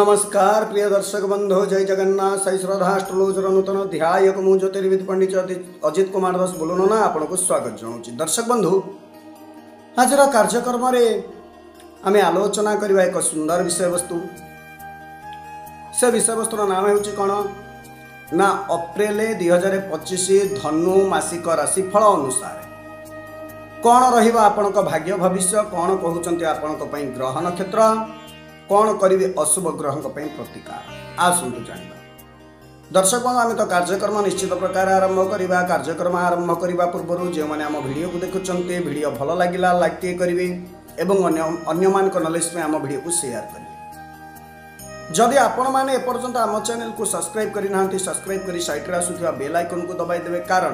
नमस्कार प्रिय दर्शक बंधु जय जगन्नाथ सही श्रद्धाष्ट्रोलोचर नूतन ध्यायक मु ज्योतिर्विद पंडित अजित कुमार दास बोलून ना आपन को स्वागत जनाऊँ। दर्शक बंधु आज कार्यक्रम आम आलोचना करवा एक सुंदर विषय वस्तु। से विषय वस्तुर नाम हो कौन ना अप्रैल 2025 धनु मासिक राशिफल अनुसार कौन रहिबा आपनक भाग्य भविष्य कौन कहउचंती आपनक पई ग्रह नक्षत्र कौन करेंगे अशुभ ग्रह प्रतिकार आसतु जाना। दर्शक आम तो कार्यक्रम निश्चित प्रकार आरंभ करवा। कार्यक्रम आरंभ करने पूर्व जो मैंने आम वीडियो को देखुंटे वीडियो भल लगे लाइक टे करेंगे और अन्य मान नॉलेज में आम वीडियो को शेयर करेंगे। जदि आपण मैंने एपर्यंत आम चैनल को सब्सक्राइब करना सब्सक्राइब कर साइड आसुवा बेल आइकन को दबाई देवे, कारण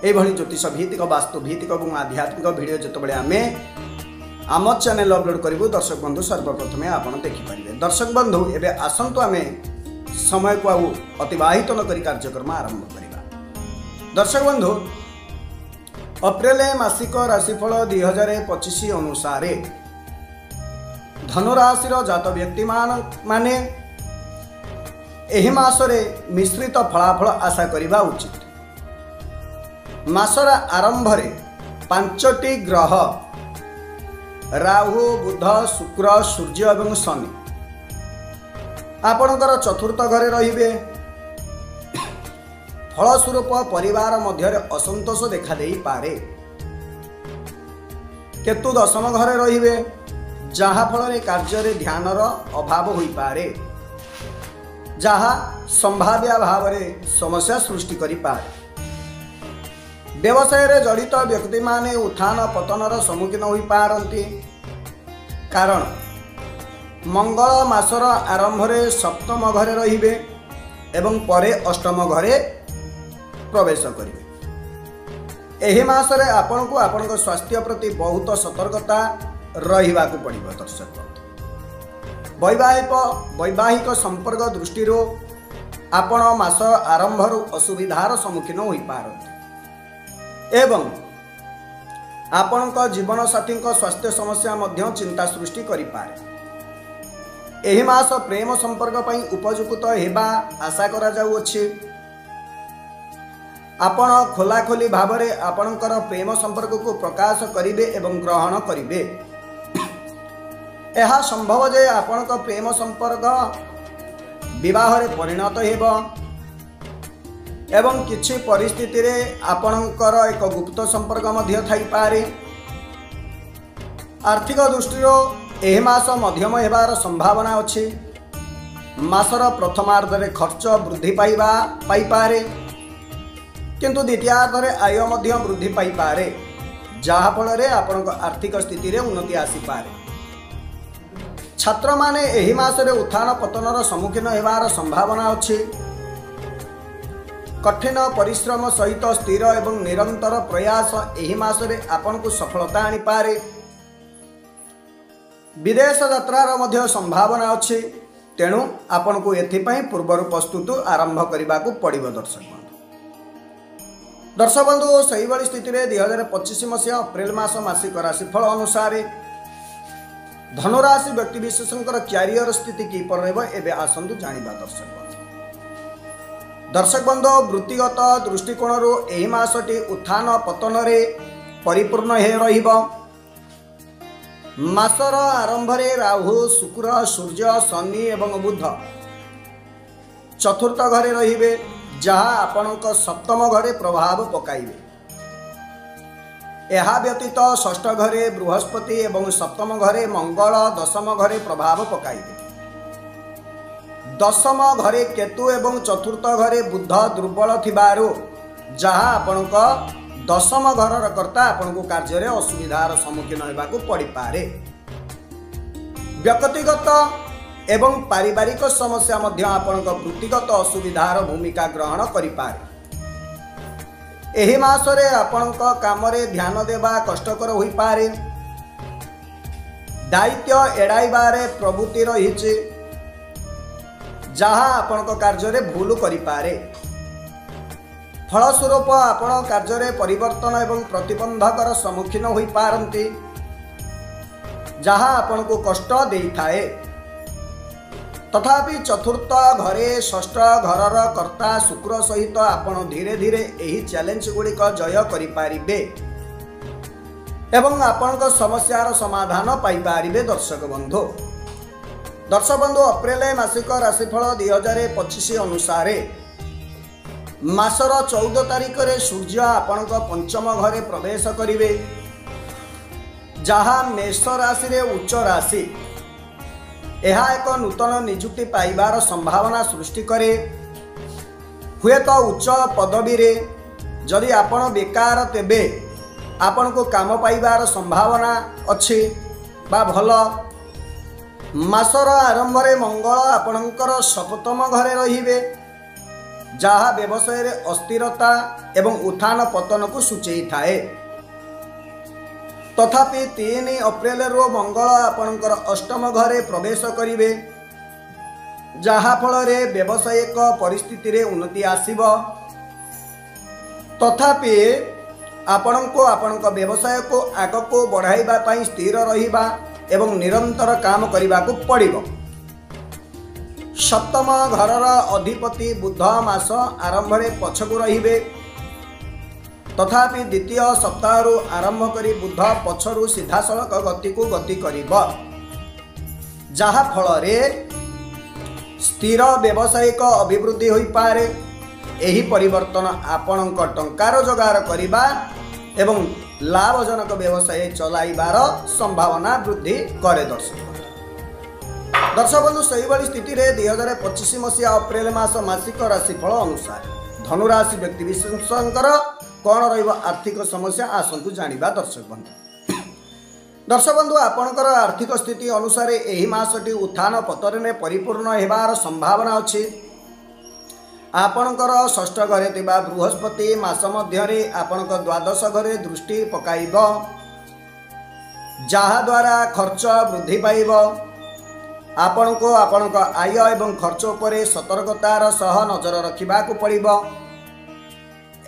यह ज्योतिष भित्तिक वास्तु भित्तिक और आध्यात्मिक वीडियो जितेबाला आम आम चैनल अपलोड करूँ दर्शक बंधु सर्वप्रथमे आपड़ देखिपारे। दर्शक बंधु एवं आसतु आम समय को अतिबाहित न करी कार्यक्रम आरंभ करवा। दर्शक बंधु अप्रैल मासिक राशिफल 2025 अनुसार धनुराशि जात व्यक्ति माने एही मासरे मिश्रित फलाफल आशा करने उचित। मासर आरंभ में 5टी ग्रह राहु बुध शुक्र सूर्य और शनि आपणकर चतुर्थ घरे रहिबे। फलस्वरूप परिवार मध्य असंतोष देखा दे पारे। केतु दशम घरे रहिबे जहा फल कार्य ध्यानर अभाव हो पारे, जहा संभाव्य भाव में समस्या सृष्टि करि पारे। व्यवसाय रे जड़ित व्यक्ति माने उत्थान पतनर सम्मुखीन हो पारती, कारण मंगल मासर आरंभ रे सप्तम घरे रहिबे एवं परे अष्टम घरे प्रवेश करिवे। एही मासरे आपन को आपन स्वास्थ्य प्रति बहुत सतर्कता रहिबा को पड़िबो। दर्शक वैवाहिक संपर्क दृष्टि आपण मास आरंभ असुविधार सम्मुखीन हो पारती एवं आपणक जीवन साथी स्वास्थ्य समस्या मध्य चिंता सृष्टि करि पारे। एही मास प्रेम संपर्क पई उपयुक्त हेबा आशा करा जाउछि। आपण खोलाखोली भाव में आपणकर प्रेम संपर्क को प्रकाश करिवे एवं ग्रहण करिवे। यह संभव जे आपणक प्रेम संपर्क विवाह रे परिणत हेबो एवं किछि परिस्थिति रे आपणकर एक गुप्त संपर्क मध्य थाई पारे। आर्थिक दृष्टि एही मास मध्यम हेबार संभावना अछि। मासर प्रथमार्ध रे खर्च वृद्धि पाई पारे, किंतु द्वितीयार्ध रे आय मध्य वृद्धि पाई पारे, जहा फल रे आपणक आर्थिक स्थिति रे उन्नति आसी पारे। छात्र माने एही मास रे उत्थान पतनर सम्मुखीन हेबार संभावना अछि। कठिन परिश्रम सहित स्थिर एवं निरंतर प्रयास एही मासरे आपन को सफलता आनी पारे। विदेश यात्रार मध्य संभावना अछि, तेणु आपन को एथिपाई पूर्वर प्रस्तुत आरंभ करने को पड़िबो। दर्शक बंधु सही भली स्थिति रे 2025 मसीहा अप्रैल मास मासिक राशिफल अनुसार धनुराशि व्यक्ति विशेषकर क्यारियर स्थिति किपर रहबो एबे आसंतु जानिबा। दर्शक बंधु वृत्तिगत दृष्टिकोण एही मासटी उत्थान पतन रे परिपूर्ण हे रहिबो। मासर आरंभ रे राहु शुक्र सूर्य शनि एवं बुध चतुर्थ घरे रहिबे, जहा आपणक सप्तम घरे प्रभाव पकाइबे। एहा व्यतीत षष्ठ घरे बृहस्पति एवं सप्तम घरे मंगल दशम घरे प्रभाव पकाइबे। दशम घरे केतु एवं चतुर्थ घरे बुध दुर्बल थिबारु, जहा आपणक दशम घर कर्ता आपण को कार्य रे असुविधार सम्मुखीन होबाकू पड़ी पारे। व्यक्तिगत एवं पारिवारिक समस्या मध्य आपणक वृत्तिगत असुविधार भूमिका ग्रहण करि पारे। एही मासरे आपणक काम रे ध्यान देबा कष्टकर होई पारे। दायित्व एड़ाइबारे प्रवृत्ति रहिछि, जहा आपण कार्य रे भूल करि पारे। फलस्वरूप आपण कार्य रे परिवर्तन एवं प्रतिबंधकर सम्मुखीन होई पारंती, जहा आपण को कष्ट देई थाए। तथापि चतुर्थ घरे षष्ठ घरर कर्ता शुक्र सहित आपण धीरे धीरे यही चैलेंज गुड़िक जय करें एवं आपण समस्यार समाधान पाइपारे। दर्शक बंधु अप्रैल मासिक राशिफल 2025 अनुसार मासर 14 तारिख रे सूर्य आपण पंचम घरे प्रवेश करेंगे, जहाँ मेष राशि रे उच्च राशि। यह एक नूतन निजुक्ति पाइबार संभावना सृष्टि करे। हुए तो उच्च पदवी रे जदि आपण बेकार तेबे आपण को काम पाइबार संभावना अच्छी बा भल। मासर आरंभ रे मंगल आपणकर सप्तम घरे रहिबे, जहाँ व्यवसाय रे अस्थिरता एवं उत्थान पतन को सूचई थाए। तथापि 3 अप्रैल रो मंगल आपणकर अष्टम घरे प्रवेश करिवे, जहाँ फल रे व्यवसायिक परिस्थिति रे उन्नति आसीब। तथापि आपणको आपणक व्यवसाय को आग को बढ़ाइबा पई स्थिर रहिबा एवं निरंतर काम करिबा को पड़िबो। सप्तम घरर अधिपति बुध मास आरंभ रे पछकु रहिबे, तथापि द्वितीय सप्ताह आरंभ करी बुध पछरु सीधा सड़क गति को गति करिब, जहाँ फल रे स्थिर व्यावसायिक अभिवृद्धि होई पारे। एही परिवर्तन आपणक टंकार जोगार करिबा एवं लाभजनक व्यवसाय चलाइबार संभावना वृद्धि करे। दर्शक बंधु सही भाई स्थिति रे 2025 मसीहा अप्रैल मास मासिक राशिफल अनुसार धनुराशि व्यक्ति विशेषकर कौन रहिबा आर्थिक समस्या आसंतु जानिबा। दर्शक बंधु आपणकर आर्थिक स्थिति अनुसार एही मासटी उत्थान पतन में परिपूर्ण हेबार संभावना अछि। आपणकर षष्ठ घरे थिबा बृहस्पति मास मध्यरे आपणक द्वादश घरे दृष्टि पकाइब, जहा द्वारा खर्च वृद्धि पाइब। आपणको आपणक आय एवं खर्च उपरे सतर्कतार सह नजर रखिबा को पड़िब।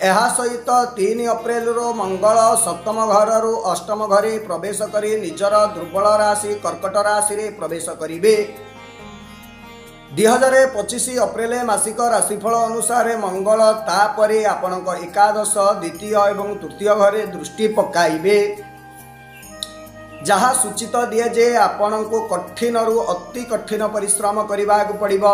एहा सहित 3 अप्रैल रो मंगल सप्तम घर रु अष्टम घरे प्रवेश करी निजर दुर्बल राशि कर्कट राशि रे प्रवेश करिवे। 2025 अप्रैल मासिक राशिफल अनुसार मंगल तापरे आपणक एकादश द्वितीय एवं तृतीय घरे दृष्टि पकाइबे, जहाँ सूचित दिए जे आपण को कठिन रु अति कठिन परिश्रम करने को पड़िब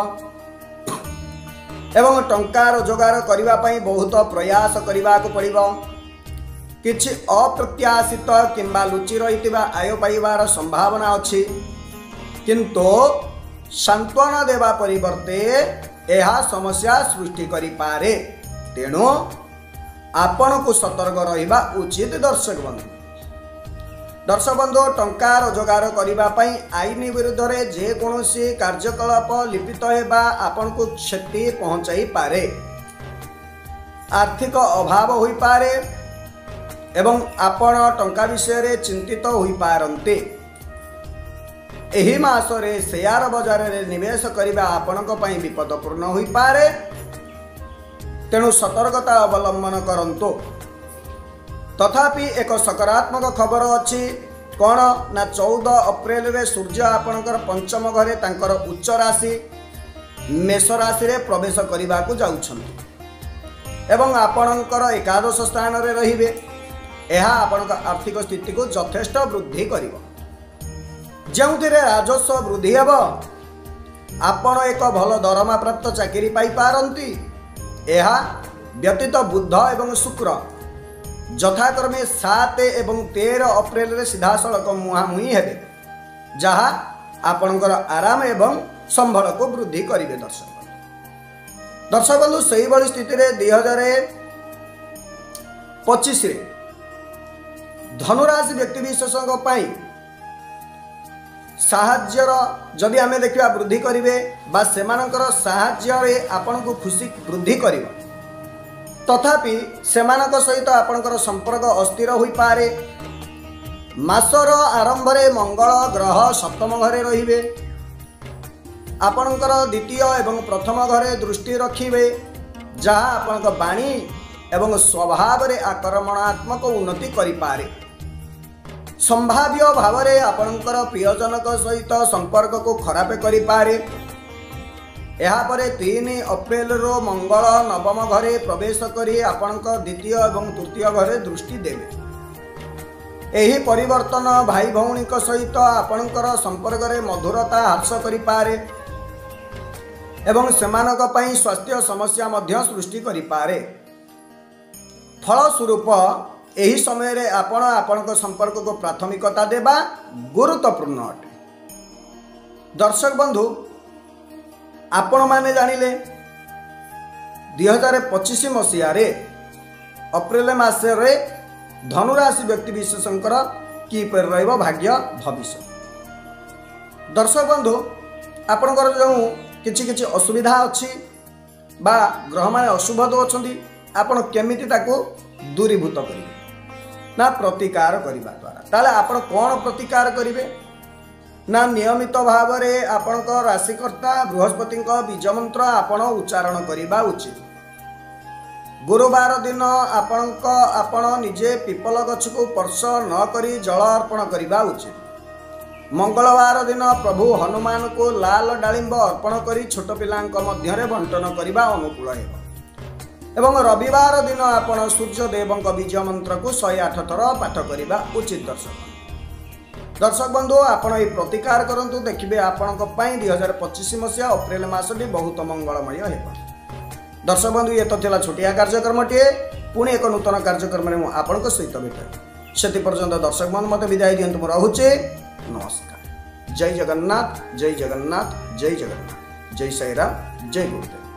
एवं टंका रोजगार करने पई बहुत प्रयास करने को पड़िब। किछि अप्रत्याशित किंबा लुचि रही आय पाइबार संभावना अच्छी, किंतु सांत्वना देवा परिवर्ते यह समस्या सृष्टि करि पारे। तेणु आपण को सतर्क रहिबा उचित। दर्शक बंधु टंका रोजगार करने पई आईन विरुद्ध रे जे कोनोसी कार्यकलाप लिपित हेबा आपण को क्षति पहुंचाई पारे। आर्थिक अभाव होई पारे एवं आपण टंका विषय रे चिंतित होई पारंते। एही मासरे शेयर बाजार रे निवेश करिबा आपणक पई विपदपूर्ण होई पारे। तेणु सतर्कता अवलंबन करंतो। तथापि एक सकारात्मक खबर अच्छी कौन ना 14 अप्रैल रे सूर्य आपणकर पंचम घरे तांकर उच्च राशि मेष राशि रे प्रवेश करने को जाउछन्ति एवं आपणकर एकादश स्थान रे रहिबे। यह आपणक आर्थिक स्थिति को यथेष्ट वृद्धि करिवो, जेउथिरे राजस्व वृद्धि हेब। आपण एक भल दरमा प्राप्त चाकरी पाई पारंती। यह व्यतीत बुध एवं शुक्र यथाक्रमे 7 एवं 13 अप्रैल रे सीधा सड़क मुहांमुही हेबे, जहाँ आपणकर आराम एवं संबल को वृद्धि करिवे। दर्शक बंधु सही भाई स्थिति रे 2025 रे धनुराशि व्यक्ति विशेषज्ञ पाई साहाज्यर जदि आमे देखिबा वृद्धि करिवे बा सेमानकर साहाज्य रे आपण को खुशी वृद्धि करिवो। तथापि सेमानक सहित आपणकर संपर्क अस्थिर होई पारे। मासर आरंभ रे मंगल ग्रह सप्तम घरे रहिबे, आपणकर द्वितीय एवं प्रथम घरे दृष्टि रखिबे, जहाँ आपणक वाणी एवं स्वभाव रे आक्रमणात्मक उन्नति करि पारे। संभाव्य भाव रे आपणकर प्रियजनक सहित संपर्क को खराब करि पारे। यापर 3 अप्रैल रो मंगल नवम घरे प्रवेश करी आपणक द्वितीय एवं तृतीय घरे दृष्टि देवे। एही परिवर्तन भाई भौणी सहित आपणकर संपर्क में मधुरता ह्रास करिपारे एवं सेमानक पई स्वास्थ्य समस्या मध्य सृष्टि करिपारे। फलस्वरूप एही समय रे आपण आपणक संपर्क को प्राथमिकता देबा गुरुत्वपूर्ण अटे। दर्शक बंधु आपण माने जानिले 2025 मसीह रे अप्रैल मासे रे धनुराशि व्यक्ति विशेषकर किपर रहिबो भाग्य भविष्य। दर्शक बंधु आपणकर जो किछि किछि असुविधा अछि बा ग्रह माने अशुभ अछंती आपण केमिति ताको दूरीभूत करिवे ना प्रतिकार करिबा द्वारा। ताले आपण कोन प्रतिकार करिवे ना नियमित भाव में आपणक राशिकर्ता बृहस्पति बीज मंत्र आपण उच्चारण करिबा उचित। गुरुवार दिन आपण निजे पिपल गछ को स्पर्श न करी जल अर्पण करिबा उचित। मंगलवार दिन प्रभु हनुमान को लाल डालिंब अर्पण करी छोट पिलांक मध्यरे बंटन करिबा अनुकूल हेबो। एवं रविवार दिन आपण सूर्य देवंक बीज मंत्र को 108 थर पाठ करिबा उचित। दर्शक बंधु आपण ये प्रतिकार करंतु देखिबे आपणक पई 2025 मसीहा अप्रैल मासटी बहुत मंगलमय हेबो। दर्शक बंधु ये तो थिला छोटिया कार्यक्रमटे पुणी एक नूतन कार्यक्रम में आपणक सहित भेट से पर्यंत दर्शक बंधु मत विदाय दियंतु रहुचे। नमस्कार। जय जगन्नाथ जय जगन्नाथ जय जगन्नाथ जय साईराम जय गुरुदेव।